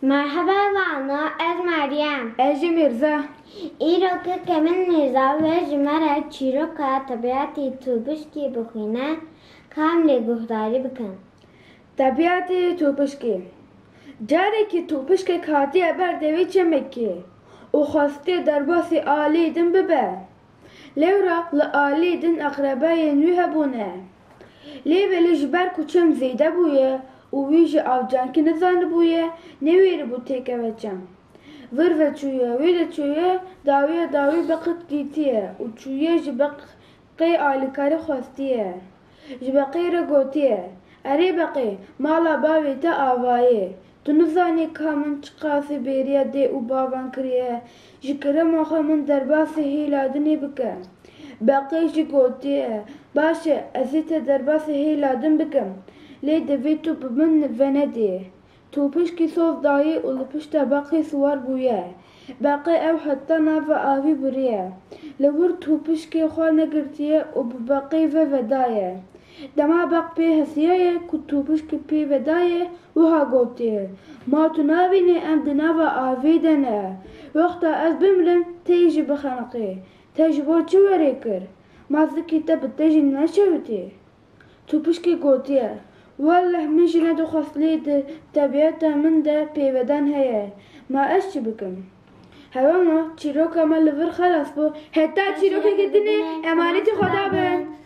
مرحبا وانا از مریم Ez Mirza. ایرو که کمل میرزا و جمره چیرو که طبیعتی توبش کی بخوینه کامل گهداری بکن Tabiatê topişkê. Carekî topişkek hatiye ber devê çemekê û xwestiye derbasê aliyê din bibe. Lewra li aliyê din eqrebeyên wî hebûne. Lê belê ji ber ku çem zêde bûye û wî ji avcankî nizanibûye, newêribû têkeve çem. Vir veçûye, wê de çûye, dawiya dawî beqit dîtiye û çûye ji beqê alîkarî xwestiye. Ji beqê re gotiye: Erê beqê, mala bavê te avayê. Tu nizanî ka min çi qasî bêriya dê û bavan kiriye, ji kerema xwe min derbasê hêladinê bike. Beqê jî gotiye: Baş e, ez ê te derbasê hêladin bikim, lê divê tu bi min venedî. Topişkî soz dayê û li pişta beqê siwar bûye. Beqê ew heta nava avî biriye. Li wir topişkê xwe negirtiye û bi beqê ve vedaye. Dema beq pê hesiyaye ku topişkî pê vedaye, wiha gotiye: Ma tu nabînî em di nava avê de ne. Wexta ez bimirim tê jî bixeniqî. Te ji bo çi werê kir? Ma zikê te bi te jî neşewitî. Topişkê gotiye: Walleh min jî nedixwest lê di tebîata min de pêvedan heye. Ma ez çi bikim? Hewema çîroka me li vir xelas bû, heta çîrokekî dinê emanetî Xweda bin.